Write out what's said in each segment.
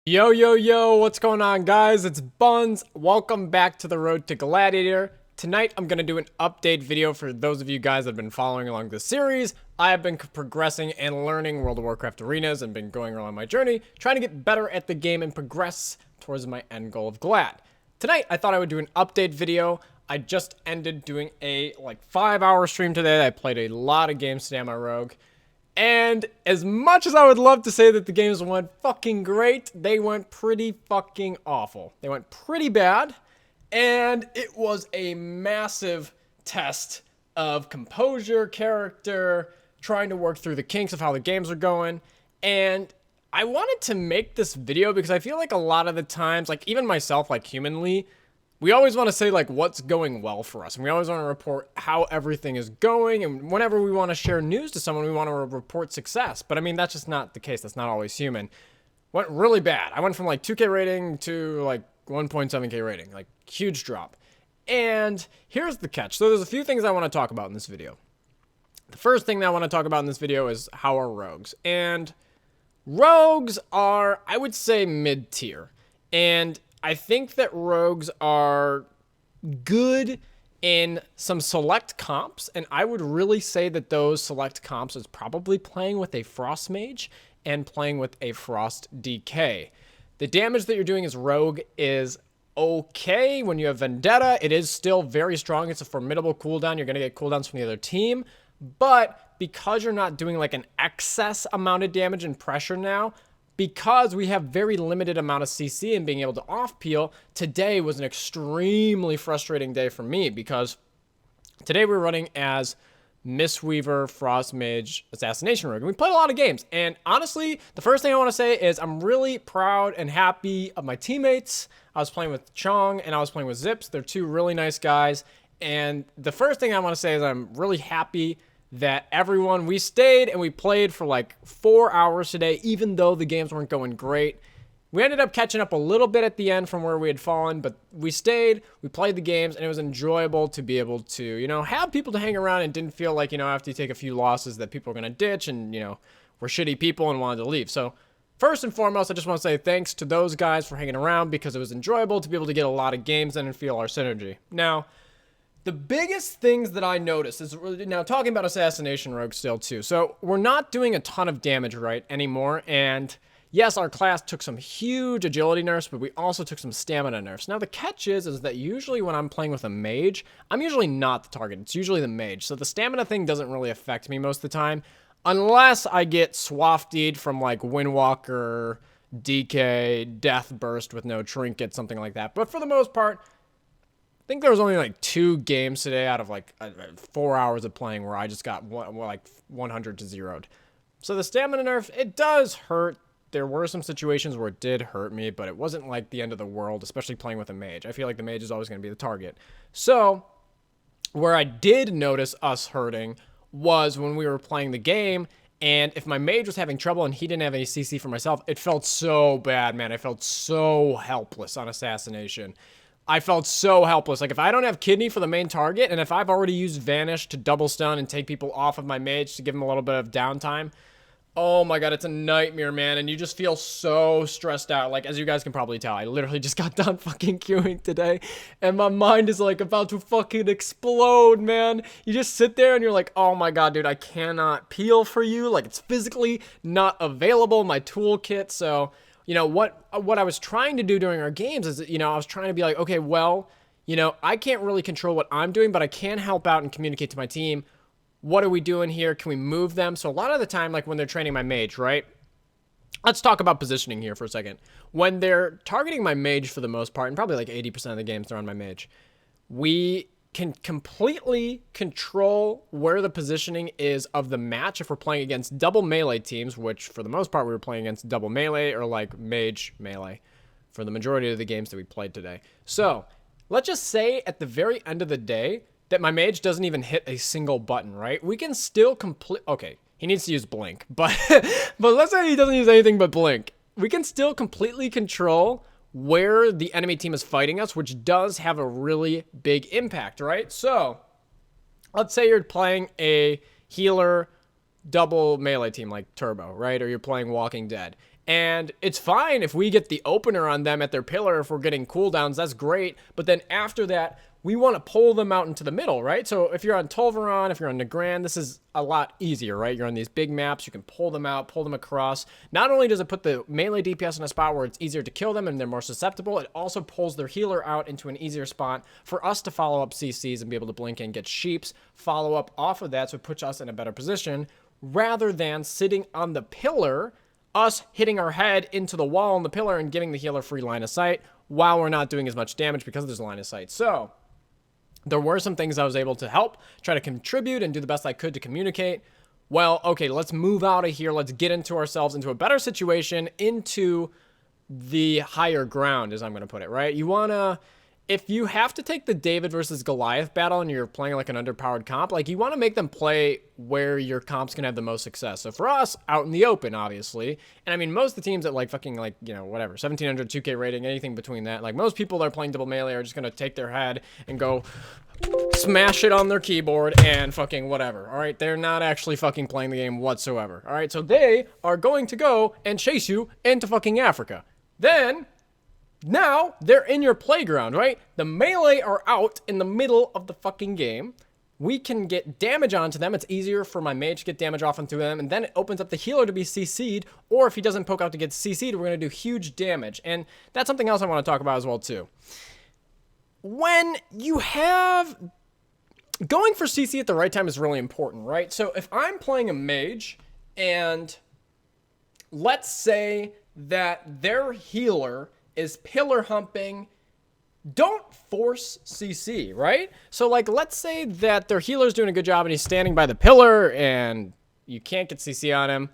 Yo, yo, yo, what's going on, guys? It's Buns. Welcome back to the Road to Gladiator. Tonight, I'm going to do an update video for those of you guys that have been following along the series. I have been progressing and learning World of Warcraft arenas and been going along my journey, trying to get better at the game and progress towards my end goal of Glad. Tonight, I thought I would do an update video. I just ended doing a 5-hour stream today. I played a lot of games today on my Rogue. And as much as I would love to say that the games went fucking great, they went pretty fucking awful. They went pretty bad, and it was a massive test of composure, character, trying to work through the kinks of how the games are going. And I wanted to make this video because I feel like a lot of the times, even myself, humanly, we always want to say, what's going well for us. And we always want to report how everything is going. And whenever we want to share news to someone, we want to report success. But, I mean, that's just not the case. That's not always human. Went really bad. I went from, 2K rating to, 1.7K rating. Huge drop. And here's the catch. So there's a few things I want to talk about in this video. The first thing that I want to talk about in this video is how are rogues. And rogues are, I would say, mid-tier. And I think that rogues are good in some select comps, and I would really say that those select comps is probably playing with a Frost Mage and playing with a Frost DK. The damage that you're doing as rogue is okay. When you have Vendetta, it is still very strong. It's a formidable cooldown. You're going to get cooldowns from the other team, but because you're not doing an excess amount of damage and pressure now, because we have very limited amount of CC and being able to off-peel, today was an extremely frustrating day for me because today we're running as Mistweaver, Frost Mage, Assassination Rogue. And we played a lot of games. And honestly, the first thing I want to say is I'm really proud and happy of my teammates. I was playing with Chong and I was playing with Zips. They're two really nice guys. And the first thing I want to say is I'm really happy that we stayed and we played for 4 hours today, even though the games weren't going great. We ended up catching up a little bit at the end from where we had fallen, but we stayed, we played the games, and it was enjoyable to be able to, have people to hang around and didn't feel like, after you take a few losses that people are going to ditch and, we're shitty people and wanted to leave. So first and foremost, I just want to say thanks to those guys for hanging around because it was enjoyable to be able to get a lot of games in and feel our synergy. Now, the biggest things that I noticed is, now talking about Assassination Rogue still too, so we're not doing a ton of damage right anymore, and yes, our class took some huge agility nerfs, but we also took some stamina nerfs. Now the catch is that usually when I'm playing with a mage, I'm usually not the target, it's usually the mage, so the stamina thing doesn't really affect me most of the time, unless I get swaftied from Windwalker, DK, Death Burst with no trinket, something like that, but for the most part, I think there was only 2 games today out of 4 hours of playing where I just got 100 to 0'd. So the stamina nerf, it does hurt. There were some situations where it did hurt me, but it wasn't the end of the world, especially playing with a mage. I feel like the mage is always going to be the target. So where I did notice us hurting was when we were playing the game, and if my mage was having trouble and he didn't have any CC for myself, it felt so bad, man. I felt so helpless on Assassination. I felt so helpless. If I don't have Kidney for the main target, and if I've already used Vanish to double stun and take people off of my mage to give them a little bit of downtime, oh my god, it's a nightmare, man, and you just feel so stressed out. As you guys can probably tell, I literally just got done fucking queuing today, and my mind is about to fucking explode, man. You just sit there and you're like, oh my god, dude, I cannot peel for you. It's physically not available in my toolkit, so what I was trying to do during our games is, I was trying to be okay, well, I can't really control what I'm doing, but I can help out and communicate to my team. What are we doing here? Can we move them? So a lot of the time, when they're training my mage, right? Let's talk about positioning here for a second. When they're targeting my mage for the most part, and probably 80% of the games they're on my mage, we can completely control where the positioning is of the match if we're playing against double melee teams, which for the most part we were playing against double melee or mage melee for the majority of the games that we played today. So let's just say at the very end of the day that my mage doesn't even hit a single button, right? We can still okay, he needs to use blink, but let's say he doesn't use anything but blink. We can still completely control where the enemy team is fighting us, which does have a really big impact, right? So let's say you're playing a healer double melee team like Turbo, right? Or you're playing Walking Dead. And it's fine if we get the opener on them at their pillar, if we're getting cooldowns, that's great. But then after that, we want to pull them out into the middle, right? So if you're on Tolvaron, if you're on Nagrand, this is a lot easier, right? You're on these big maps, you can pull them out, pull them across. Not only does it put the melee DPS in a spot where it's easier to kill them and they're more susceptible, it also pulls their healer out into an easier spot for us to follow up CCs and be able to blink in, get sheeps, follow up off of that, so it puts us in a better position, rather than sitting on the pillar, us hitting our head into the wall on the pillar and giving the healer free line of sight while we're not doing as much damage because there's a line of sight. So there were some things I was able to help, try to contribute, and do the best I could to communicate. Well, okay, let's move out of here. Let's get into ourselves into a better situation, into the higher ground, as I'm going to put it, right? You want to, if you have to take the David versus Goliath battle and you're playing like an underpowered comp, like you want to make them play where your comp's going to have the most success. So for us, out in the open, obviously. And I mean, most of the teams at like fucking like, you know, whatever, 1700, 2K rating, anything between that. Like most people that are playing double melee are just going to take their head and go smash it on their keyboard and fucking whatever. All right. They're not actually fucking playing the game whatsoever. All right. So they are going to go and chase you into fucking Africa. Then now, they're in your playground, right? The melee are out in the middle of the fucking game. We can get damage onto them. It's easier for my mage to get damage off onto them, and then it opens up the healer to be CC'd, or if he doesn't poke out to get CC'd, we're going to do huge damage. And that's something else I want to talk about as well, too. When you have... Going for CC at the right time is really important, right? So if I'm playing a mage, and let's say that their healer is pillar humping, don't force CC, right? So like, let's say that their healer's doing a good job and he's standing by the pillar and you can't get CC on him.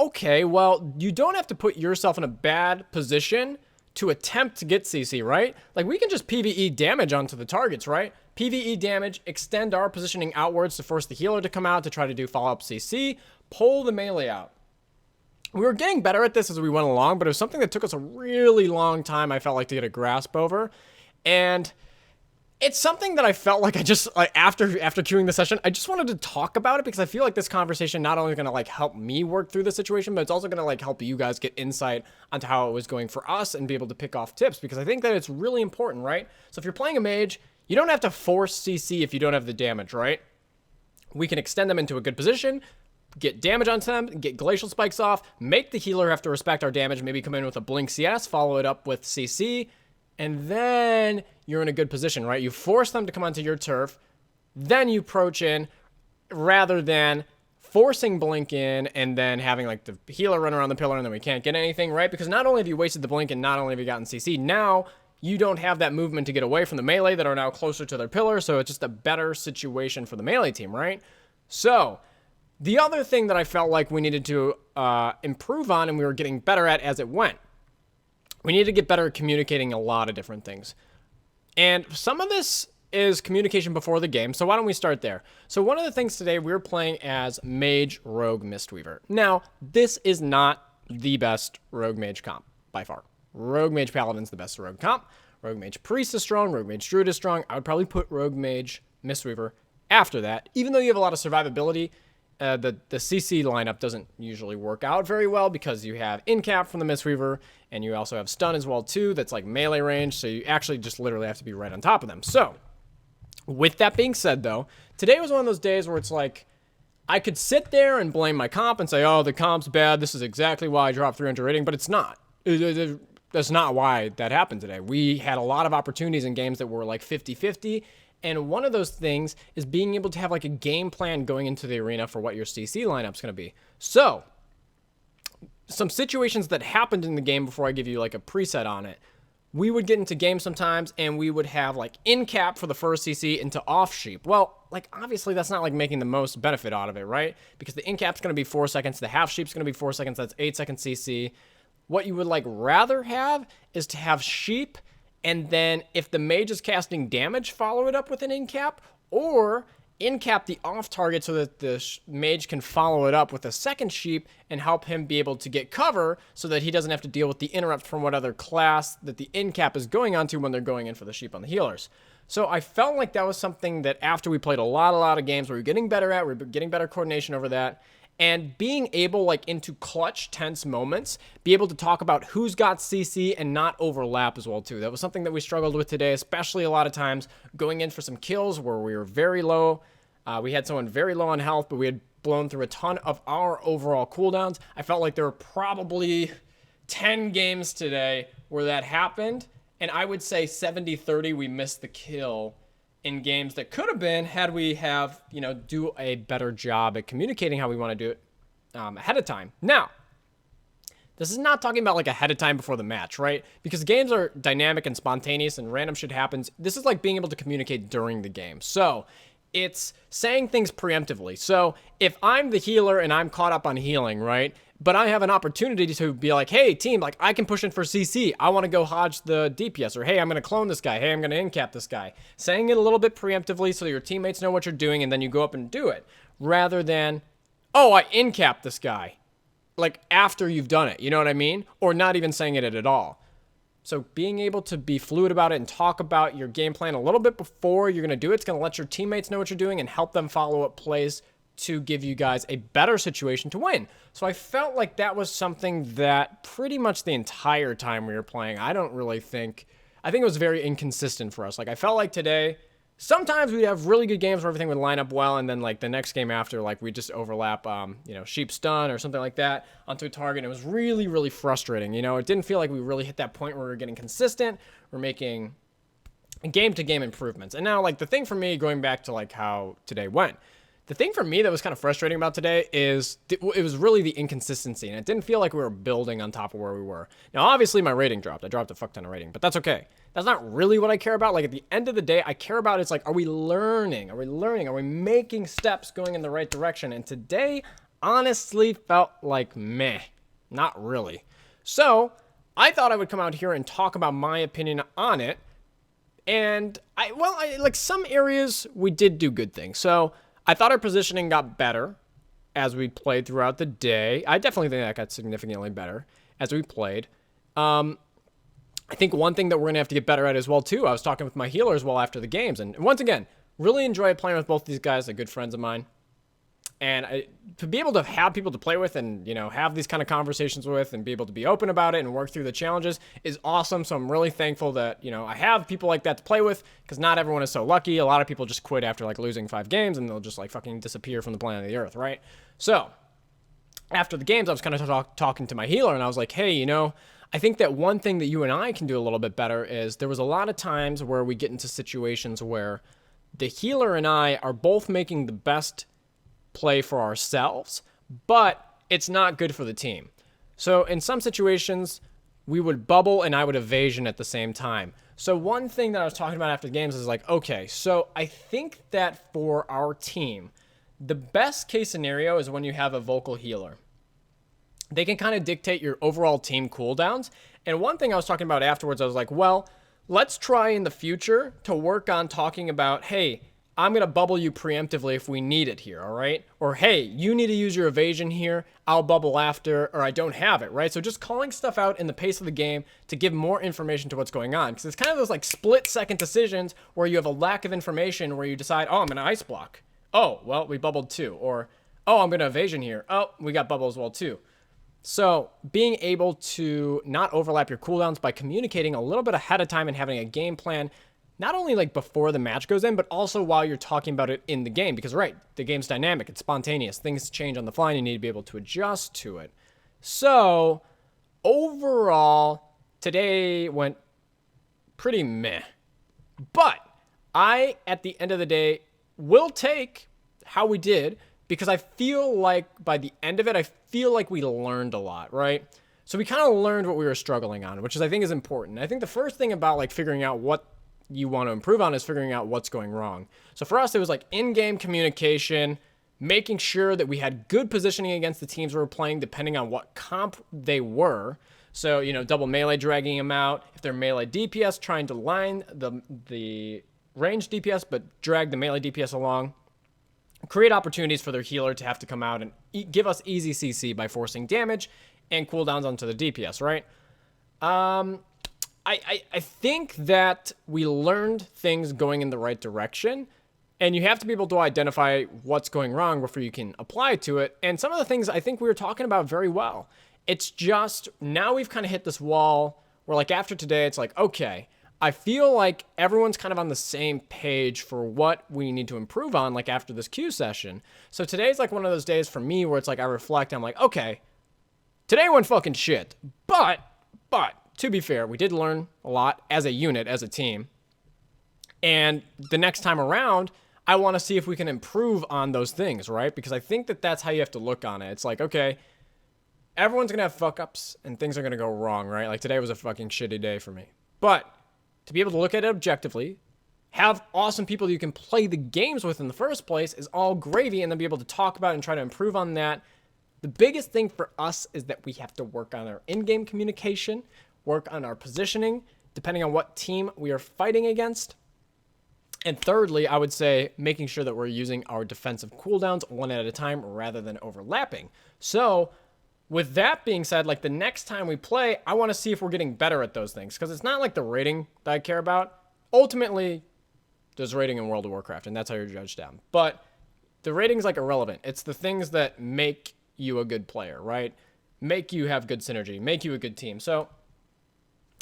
Okay, well, you don't have to put yourself in a bad position to attempt to get CC, right? Like we can just PvE damage onto the targets, right? PvE damage, extend our positioning outwards to force the healer to come out to try to do follow-up CC, pull the melee out. We were getting better at this as we went along, but it was something that took us a really long time, I felt like, to get a grasp over. And it's something that I felt like I just, like, after queuing the session, I just wanted to talk about it because I feel like this conversation not only is going to, like, help me work through the situation, but it's also going to, like, help you guys get insight onto how it was going for us and be able to pick off tips, because I think that it's really important, right? So if you're playing a mage, you don't have to force CC if you don't have the damage, right? We can extend them into a good position, get damage onto them, get glacial spikes off, make the healer have to respect our damage, maybe come in with a blink CS, follow it up with CC, and then you're in a good position, right? You force them to come onto your turf, then you approach in, rather than forcing blink in and then having like the healer run around the pillar and then we can't get anything, right? Because not only have you wasted the blink and not only have you gotten CC, now you don't have that movement to get away from the melee that are now closer to their pillar, so it's just a better situation for the melee team, right? So the other thing that I felt like we needed to improve on and we were getting better at as it went, we needed to get better at communicating a lot of different things. And some of this is communication before the game, so why don't we start there? So one of the things today, we were playing as Mage, Rogue, Mistweaver. Now, this is not the best Rogue Mage comp, by far. Rogue Mage Paladin's the best Rogue comp. Rogue Mage Priest is strong, Rogue Mage Druid is strong. I would probably put Rogue Mage Mistweaver after that, even though you have a lot of survivability. The CC lineup doesn't usually work out very well because you have in-cap from the Mistweaver, and you also have stun as well too, that's like melee range, so you actually just literally have to be right on top of them. So, with that being said though, today was one of those days where it's like, I could sit there and blame my comp and say, oh, the comp's bad, this is exactly why I dropped 300 rating, but it's not. That's not why that happened today. We had a lot of opportunities in games that were like 50-50, and one of those things is being able to have like a game plan going into the arena for what your CC lineup's going to be. So, some situations that happened in the game before I give you like a preset on it. We would get into games sometimes and we would have like in cap for the first CC into off sheep. Well, like obviously that's not like making the most benefit out of it, right? Because the in cap's going to be 4 seconds, the half sheep's going to be 4 seconds, that's 8 second CC. What you would like rather have is to have sheep, and then if the mage is casting damage, follow it up with an in cap, or in cap the off target so that the mage can follow it up with a second sheep and help him be able to get cover so that he doesn't have to deal with the interrupt from what other class that the in cap is going onto when they're going in for the sheep on the healers. So I felt like that was something that after we played a lot of games, we were getting better at, we were getting better coordination over that. and being able, like, into clutch, tense moments, be able to talk about who's got CC and not overlap as well, too. That was something that we struggled with today, especially a lot of times going in for some kills where we were very low. We had someone very low on health, but we had blown through a ton of our overall cooldowns. I felt like there were probably 10 games today where that happened, and I would say 70-30 we missed the kill in games that could have been had we have, do a better job at communicating how we want to do it ahead of time. Now, this is not talking about like ahead of time before the match, right? Because games are dynamic and spontaneous and random shit happens. This is like being able to communicate during the game. So it's saying things preemptively. So if I'm the healer and I'm caught up on healing, right? But I have an opportunity to be like, hey, team, like I can push in for CC. I want to go hodge the DPS. Or hey, I'm going to clone this guy. Hey, I'm going to incap this guy. Saying it a little bit preemptively so your teammates know what you're doing and then you go up and do it. Rather than, oh, I incap this guy. Like after you've done it. You know what I mean? Or not even saying it at all. So being able to be fluid about it and talk about your game plan a little bit before you're going to do it, it's going to let your teammates know what you're doing and help them follow up plays to give you guys a better situation to win. So I felt like that was something that pretty much the entire time we were playing, I think it was very inconsistent for us. Like I felt like today, sometimes we'd have really good games where everything would line up well, and then like the next game after, like we just overlap, sheep stun or something like that onto a target. It was really, really frustrating. It didn't feel like we really hit that point where we were getting consistent. We're making game-to-game improvements. And now, like the thing for me, going back to like how today went, the thing for me that was kind of frustrating about today is it was really the inconsistency, and it didn't feel like we were building on top of where we were. Now, obviously, my rating dropped. I dropped a fuck ton of rating, but that's okay. That's not really what I care about. Like, at the end of the day, I care about it's like, are we learning? Are we learning? Are we making steps going in the right direction? And today, honestly, felt like meh. Not really. So, I thought I would come out here and talk about my opinion on it. And, like, some areas, we did do good things. So, I thought our positioning got better as we played throughout the day. I definitely think that got significantly better as we played. I think one thing that we're going to have to get better at as well, too, I was talking with my healer as well after the games. And once again, really enjoyed playing with both these guys. They're good friends of mine. And to be able to have people to play with and, have these kind of conversations with and be able to be open about it and work through the challenges is awesome. So I'm really thankful that, I have people like that to play with, because not everyone is so lucky. A lot of people just quit after like losing 5 games and they'll just like fucking disappear from the planet of the earth, right? So after the games, I was kind of talking to my healer and I was like, hey, I think that one thing that you and I can do a little bit better is there was a lot of times where we get into situations where the healer and I are both making the best play for ourselves, but it's not good for the team. So in some situations, we would bubble and I would evasion at the same time. So one thing that I was talking about after the games is like, okay, so I think that for our team, the best case scenario is when you have a vocal healer. They can kind of dictate your overall team cooldowns. And one thing I was talking about afterwards, I was like, well, let's try in the future to work on talking about, hey, I'm going to bubble you preemptively if we need it here, all right? Or, hey, you need to use your evasion here, I'll bubble after, or I don't have it, right? So just calling stuff out in the pace of the game to give more information to what's going on. Because it's kind of those like split-second decisions where you have a lack of information where you decide, oh, I'm going to ice block. Oh, well, we bubbled too. Or, oh, I'm going to evasion here. Oh, we got bubble as well too. So being able to not overlap your cooldowns by communicating a little bit ahead of time and having a game plan, not only like before the match goes in, but also while you're talking about it in the game. Because, right, the game's dynamic. It's spontaneous. Things change on the fly and you need to be able to adjust to it. So, overall, today went pretty meh. But I, at the end of the day, will take how we did, because I feel like by the end of it, I feel like we learned a lot, right? So we kind of learned what we were struggling on, which I think is important. I think the first thing about like figuring out what you want to improve on is figuring out what's going wrong. So for us, it was like in-game communication, making sure that we had good positioning against the teams we were playing, depending on what comp they were. So, double melee dragging them out. If they're melee DPS, trying to line the ranged DPS, but drag the melee DPS along. Create opportunities for their healer to have to come out and give us easy CC by forcing damage and cooldowns onto the DPS, right? I think that we learned things going in the right direction. And you have to be able to identify what's going wrong before you can apply to it. And some of the things I think we were talking about very well. It's just now we've kind of hit this wall where, like, after today, it's like, okay, I feel like everyone's kind of on the same page for what we need to improve on, like after this Q session. So today's like one of those days for me where it's like I reflect, I'm like, okay, today went fucking shit. But to be fair, we did learn a lot as a unit, as a team. And the next time around, I want to see if we can improve on those things, right? Because I think that that's how you have to look on it. It's like, okay, everyone's going to have fuck-ups and things are going to go wrong, right? Like today was a fucking shitty day for me. But to be able to look at it objectively, have awesome people you can play the games with in the first place is all gravy, and then be able to talk about it and try to improve on that. The biggest thing for us is that we have to work on our in-game communication, work on our positioning, depending on what team we are fighting against. And thirdly, I would say making sure that we're using our defensive cooldowns one at a time rather than overlapping. So with that being said, like the next time we play, I want to see if we're getting better at those things, because it's not like the rating that I care about. Ultimately, there's rating in World of Warcraft, and that's how you're judged down. But the rating's like irrelevant. It's the things that make you a good player, right? Make you have good synergy, make you a good team. So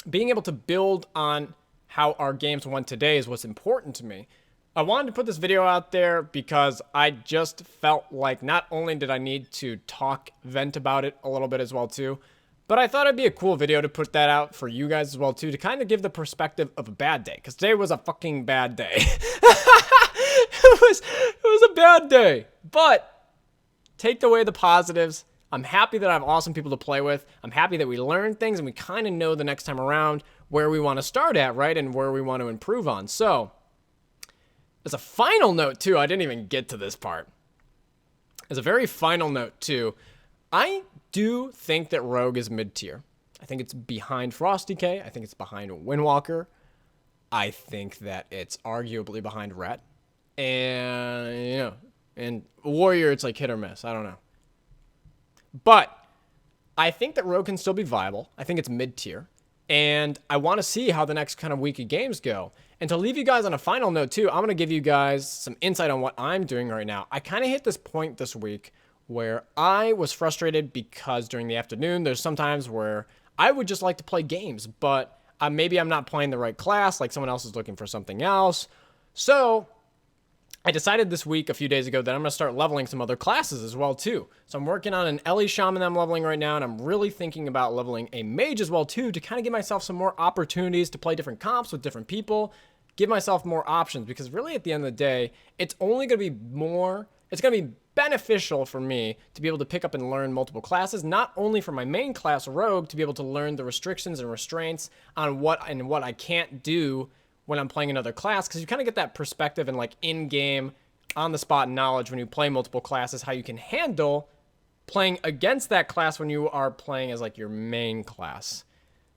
being able to build on how our games went today is what's important to me. I wanted to put this video out there because I just felt like not only did I need to vent about it a little bit as well too, but I thought it'd be a cool video to put that out for you guys as well too, to kind of give the perspective of a bad day, because today was a fucking bad day. it was a bad day, but take away the positives. I'm happy that I have awesome people to play with. I'm happy that we learned things and we kind of know the next time around where we want to start at, right? And where we want to improve on. So as a final note too, I didn't even get to this part. As a very final note too, I do think that Rogue is mid-tier. I think it's behind Frosty K. I think it's behind Windwalker. I think that it's arguably behind Ret. And, and Warrior, it's like hit or miss. I don't know. But I think that Rogue can still be viable. I think it's mid-tier. And I want to see how the next kind of week of games go. And to leave you guys on a final note too, I'm going to give you guys some insight on what I'm doing right now. I kind of hit this point this week where I was frustrated because during the afternoon, there's sometimes where I would just like to play games, but maybe I'm not playing the right class, like someone else is looking for something else. So I decided this week, a few days ago, that I'm going to start leveling some other classes as well too. So I'm working on an Ellie Shaman that I'm leveling right now, and I'm really thinking about leveling a Mage as well too, to kind of give myself some more opportunities to play different comps with different people, give myself more options, because really at the end of the day, it's only going to be it's going to be beneficial for me to be able to pick up and learn multiple classes, not only for my main class Rogue, to be able to learn the restrictions and restraints on what I can't do when I'm playing another class, because you kind of get that perspective and like in-game, on-the-spot knowledge when you play multiple classes, how you can handle playing against that class when you are playing as like your main class.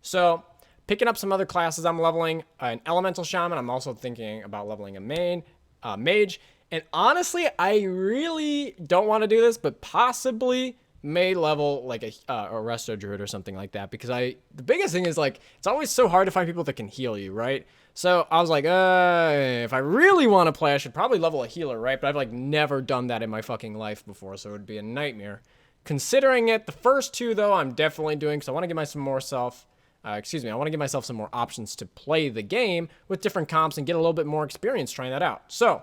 So picking up some other classes, I'm leveling an Elemental Shaman. I'm also thinking about leveling a Mage. And honestly, I really don't want to do this, but possibly may level like a Resto Druid or something like that, because the biggest thing is like, it's always so hard to find people that can heal you, right? So I was like, if I really want to play, I should probably level a healer, right? But I've like never done that in my fucking life before, so it would be a nightmare. Considering it, the first two though, I'm definitely doing, because I want to give myself I want to give myself some more options to play the game with different comps and get a little bit more experience trying that out. So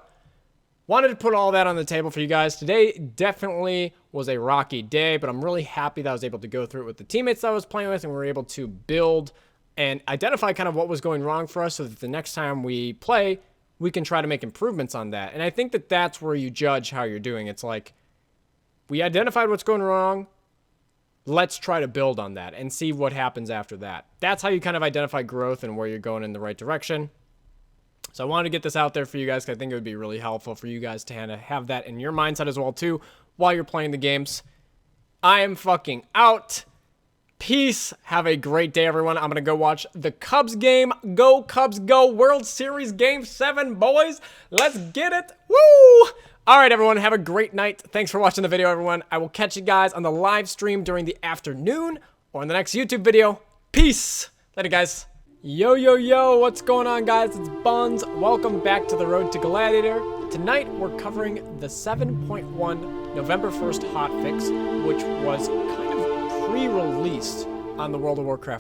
wanted to put all that on the table for you guys. Today definitely was a rocky day, but I'm really happy that I was able to go through it with the teammates that I was playing with, and we were able to build and identify kind of what was going wrong for us, so that the next time we play, we can try to make improvements on that. And I think that that's where you judge how you're doing. It's like, we identified what's going wrong. Let's try to build on that and see what happens after that. That's how you kind of identify growth and where you're going in the right direction. So I wanted to get this out there for you guys, because I think it would be really helpful for you guys to kind of have that in your mindset as well too while you're playing the games. I am fucking out. Peace. Have a great day, everyone. I'm going to go watch the Cubs game. Go Cubs, go. World Series Game 7, boys. Let's get it. Woo! All right, everyone. Have a great night. Thanks for watching the video, everyone. I will catch you guys on the live stream during the afternoon or in the next YouTube video. Peace. Later, guys. Yo, yo, yo. What's going on, guys? It's Buns. Welcome back to the Road to Gladiator. Tonight, we're covering the 7.1 November 1st hotfix, which was kind of pre-released on the World of Warcraft